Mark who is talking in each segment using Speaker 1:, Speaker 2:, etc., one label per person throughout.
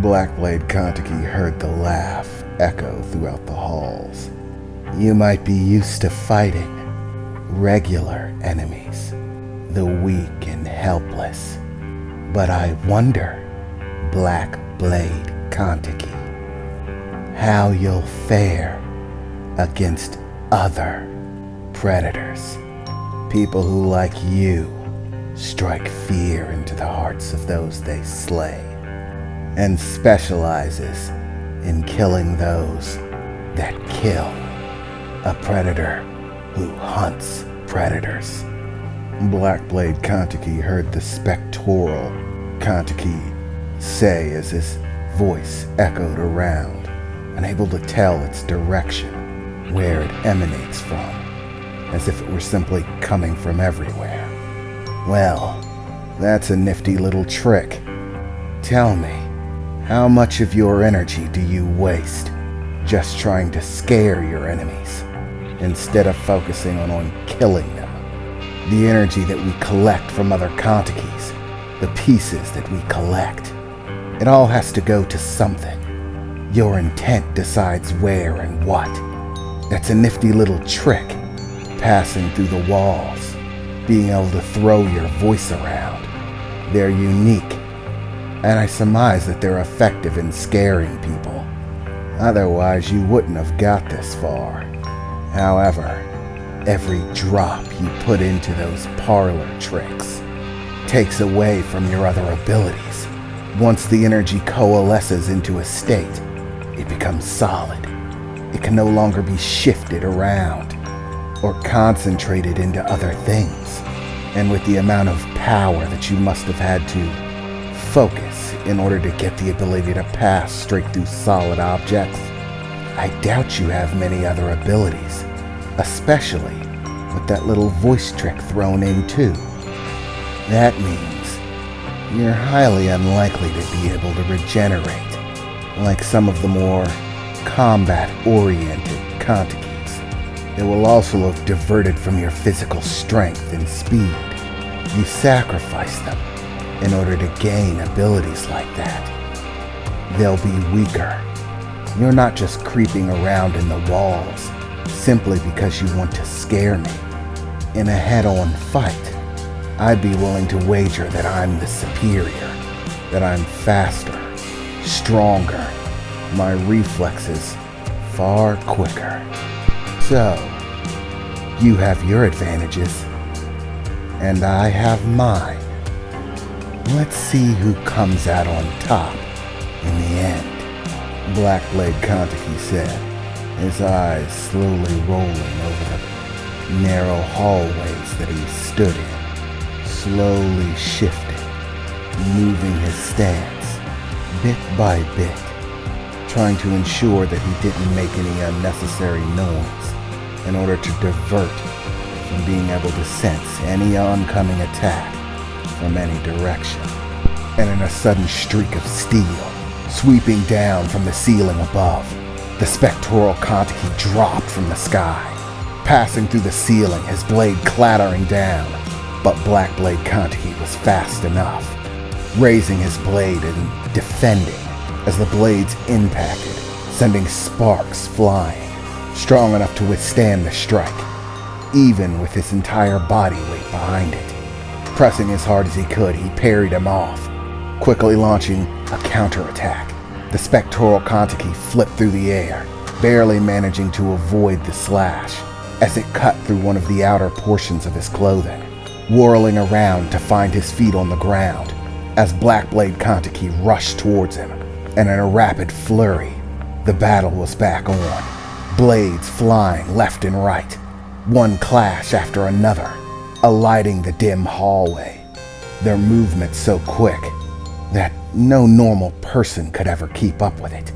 Speaker 1: Blackblade Kontiki heard the laugh echo throughout the halls. You might be used to fighting regular enemies, the weak and helpless. But I wonder, Blackblade Kontiki, how you'll fare against other predators. People who, like you, strike fear into the hearts of those they slay, and specializes in killing those that kill. A predator who hunts predators. Blackblade Kontiki heard the spectral Kontiki say as his voice echoed around, unable to tell its direction, where it emanates from, as if it were simply coming from everywhere. Well, that's a nifty little trick. Tell me, how much of your energy do you waste just trying to scare your enemies, instead of focusing on killing them? The energy that we collect from other Kontikis, the pieces that we collect, it all has to go to something. Your intent decides where and what. That's a nifty little trick, passing through the walls, being able to throw your voice around. They're unique, and I surmise that they're effective in scaring people. Otherwise, you wouldn't have got this far. However, every drop you put into those parlor tricks takes away from your other abilities. Once the energy coalesces into a state, it becomes solid. It can no longer be shifted around or concentrated into other things. And with the amount of power that you must have had to focus in order to get the ability to pass straight through solid objects, I doubt you have many other abilities, especially with that little voice trick thrown in too. That means you're highly unlikely to be able to regenerate like some of the more combat-oriented Kontikis. It will also have diverted from your physical strength and speed. You sacrifice them in order to gain abilities like that. They'll be weaker. You're not just creeping around in the walls simply because you want to scare me. In a head-on fight, I'd be willing to wager that I'm the superior, that I'm faster, stronger, my reflexes far quicker. So, you have your advantages, and I have mine. Let's see who comes out on top in the end, Blackblade Kontiki said, his eyes slowly rolling over the narrow hallways that he stood in, slowly shifting, moving his stance, bit by bit, trying to ensure that he didn't make any unnecessary noise in order to divert from being able to sense any oncoming attack from any direction. And in a sudden streak of steel, sweeping down from the ceiling above, the spectral Kontiki dropped from the sky, passing through the ceiling, his blade clattering down. But Blackblade Kontiki was fast enough, raising his blade and defending as the blades impacted, sending sparks flying, strong enough to withstand the strike, even with his entire body weight behind it. Pressing as hard as he could, he parried him off, quickly launching a counterattack. The spectral Kontiki flipped through the air, barely managing to avoid the slash as it cut through one of the outer portions of his clothing, whirling around to find his feet on the ground as Blackblade Kontiki rushed towards him. And in a rapid flurry, the battle was back on, blades flying left and right, one clash after another, alighting the dim hallway, their movement so quick that no normal person could ever keep up with it,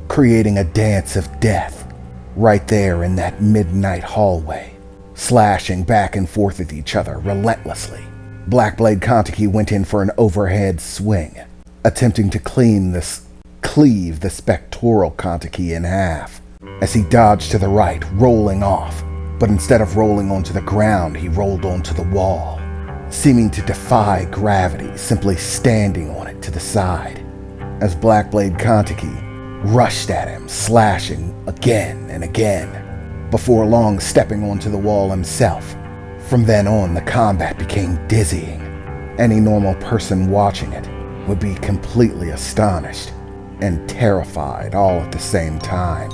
Speaker 1: creating a dance of death right there in that midnight hallway, slashing back and forth at each other relentlessly. Blackblade Kontiki went in for an overhead swing, attempting to cleave the spectral Kontiki in half, as he dodged to the right, rolling off. But instead of rolling onto the ground, he rolled onto the wall, seeming to defy gravity, simply standing on it to the side, as Blackblade Kantaki rushed at him, slashing again and again, before long stepping onto the wall himself. From then on, the combat became dizzying. Any normal person watching it would be completely astonished and terrified all at the same time,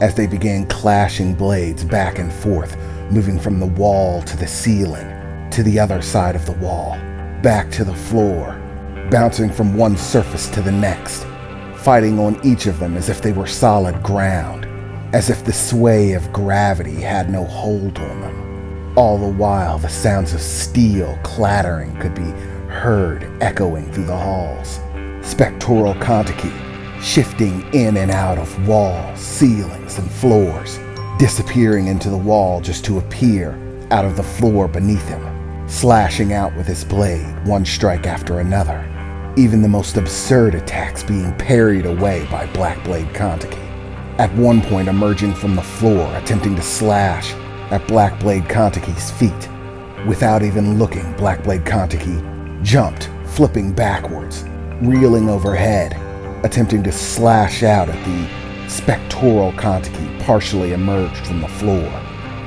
Speaker 1: as they began clashing blades back and forth, moving from the wall to the ceiling, to the other side of the wall, back to the floor, bouncing from one surface to the next, fighting on each of them as if they were solid ground, as if the sway of gravity had no hold on them. All the while, the sounds of steel clattering could be heard echoing through the halls. Spectral Kantaki shifting in and out of walls, ceilings, and floors, disappearing into the wall just to appear out of the floor beneath him, slashing out with his blade, one strike after another, even the most absurd attacks being parried away by Blackblade Kantaki. At one point emerging from the floor, attempting to slash at Blackblade Kantaki's feet. Without even looking, Blackblade Kantaki jumped, flipping backwards, reeling overhead, attempting to slash out at the Spectral Kantaki partially emerged from the floor,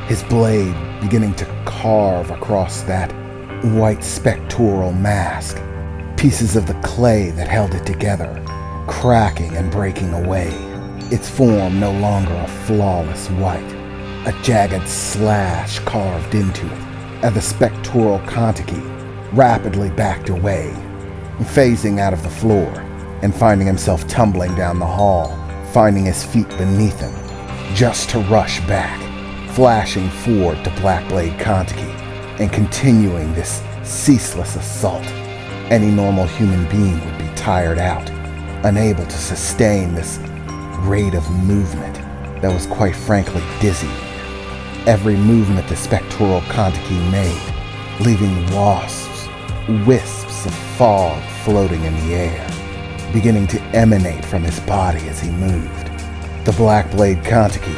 Speaker 1: his blade beginning to carve across that white spectral mask, pieces of the clay that held it together, cracking and breaking away, its form no longer a flawless white, a jagged slash carved into it, as the Spectral Kantaki rapidly backed away, phasing out of the floor, and finding himself tumbling down the hall, finding his feet beneath him, just to rush back, flashing forward to Blackblade Kantaki, and continuing this ceaseless assault. Any normal human being would be tired out, unable to sustain this rate of movement that was quite frankly dizzying. Every movement the Spectral Kantaki made, leaving wisps of fog floating in the air, beginning to emanate from his body as he moved. The Blackblade Kantaki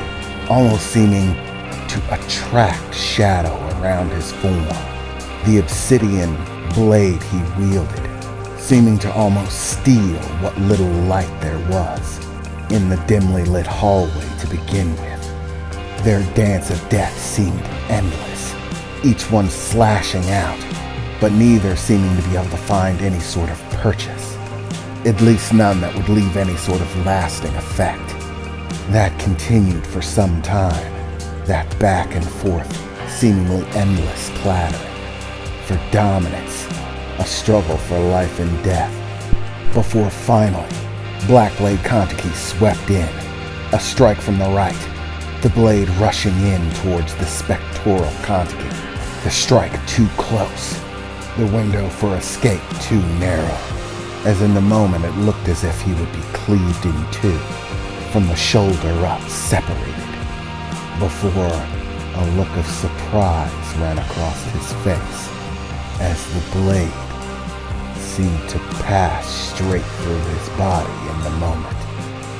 Speaker 1: almost seeming to attract shadow around his form. The obsidian blade he wielded, seeming to almost steal what little light there was in the dimly lit hallway to begin with. Their dance of death seemed endless, each one slashing out, but neither seeming to be able to find any sort of purchase, at least none that would leave any sort of lasting effect. That continued for some time, that back and forth, seemingly endless clattering, for dominance, a struggle for life and death, before finally, Blackblade Kantaki swept in, a strike from the right, the blade rushing in towards the Spectral Kantaki, the strike too close, the window for escape too narrow, as in the moment it looked as if he would be cleaved in two, from the shoulder up, separated, before a look of surprise ran across his face, as the blade seemed to pass straight through his body in the moment,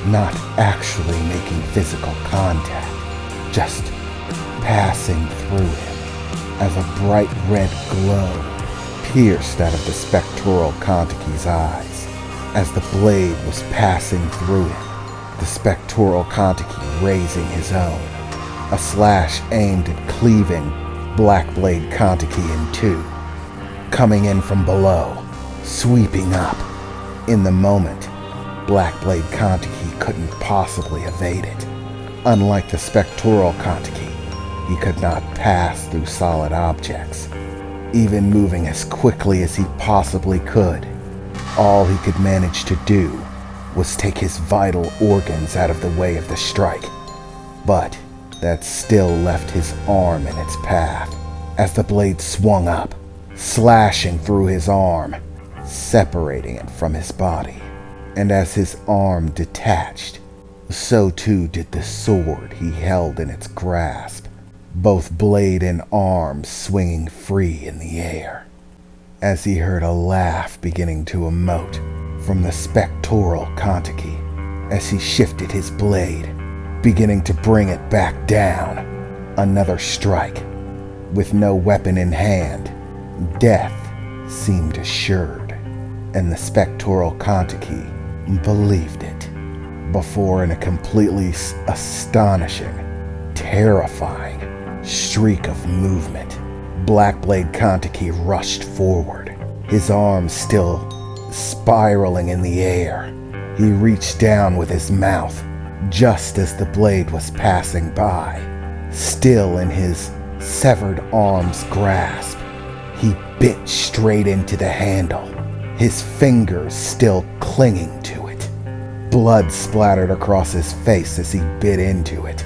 Speaker 1: not actually making physical contact, just passing through him, as a bright red glow pierced out of the Spectral Kantaki's eyes. As the blade was passing through him, the Spectral Kantaki raising his own, a slash aimed at cleaving Blackblade Kantaki in two, coming in from below, sweeping up. In the moment, Blackblade Kantaki couldn't possibly evade it. Unlike the Spectral Kantaki, he could not pass through solid objects, even moving as quickly as he possibly could. All he could manage to do was take his vital organs out of the way of the strike, but that still left his arm in its path, as the blade swung up, slashing through his arm, separating it from his body. And as his arm detached, so too did the sword he held in its grasp, both blade and arm swinging free in the air, as he heard a laugh beginning to emote from the Spectral Kantaki as he shifted his blade, beginning to bring it back down. Another strike, with no weapon in hand, Death seemed assured, and the spectral Kontiki believed it, before in a completely astonishing, terrifying streak of movement, Blackblade Kontiki rushed forward, his arms still spiraling in the air. He reached down with his mouth just as the blade was passing by. Still in his severed arm's grasp, he bit straight into the handle, his fingers still clinging to it. Blood splattered across his face as he bit into it,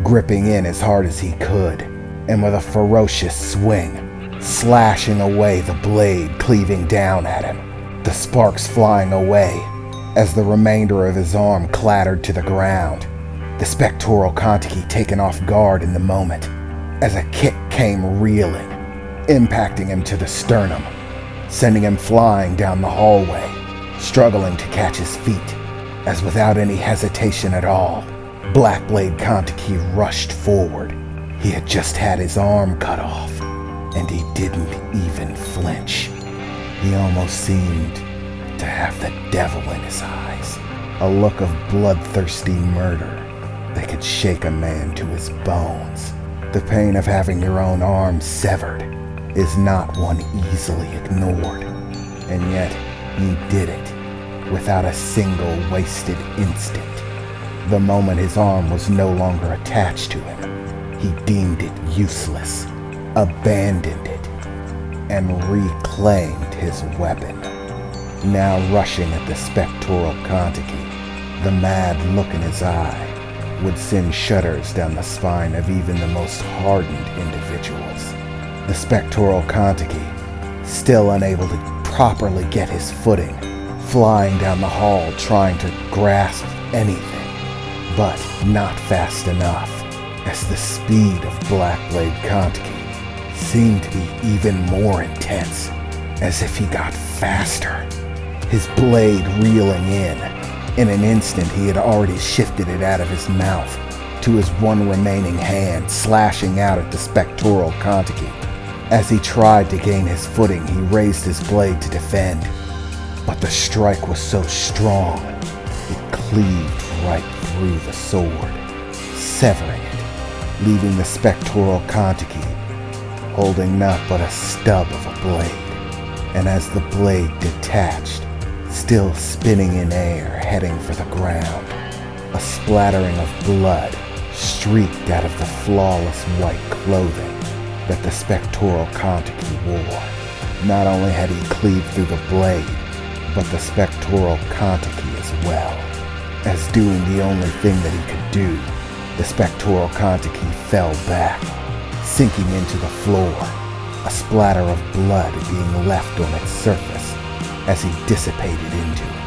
Speaker 1: gripping in as hard as he could, and with a ferocious swing, slashing away the blade cleaving down at him, the sparks flying away as the remainder of his arm clattered to the ground. The spectral Kontiki taken off guard in the moment, as a kick came reeling, impacting him to the sternum, sending him flying down the hallway, struggling to catch his feet, as without any hesitation at all, Blackblade Kontiki rushed forward. He had just had his arm cut off, and he didn't even flinch. He almost seemed to have the devil in his eyes, a look of bloodthirsty murder that could shake a man to his bones. The pain of having your own arm severed is not one easily ignored, and yet he did it without a single wasted instant. The moment his arm was no longer attached to him, he deemed it useless, abandoned it, and reclaimed his weapon. Now rushing at the spectral Kontiki, the mad look in his eye would send shudders down the spine of even the most hardened individuals. The spectral Kontiki, still unable to properly get his footing, flying down the hall trying to grasp anything, but not fast enough, as the speed of Blackblade Kontiki seemed to be even more intense, as if he got faster, his blade reeling in. In an instant, he had already shifted it out of his mouth to his one remaining hand, slashing out at the spectral Kontiki. As he tried to gain his footing, he raised his blade to defend, but the strike was so strong, it cleaved right through the sword, severing it, leaving the spectral Kontiki holding not but a stub of a blade. And as the blade detached, still spinning in air, heading for the ground, a splattering of blood streaked out of the flawless white clothing that the spectral Kontiki wore. Not only had he cleaved through the blade, but the spectral Kontiki as well. As doing the only thing that he could do, the spectral Kontiki fell back, sinking into the floor, a splatter of blood being left on its surface as he dissipated into it.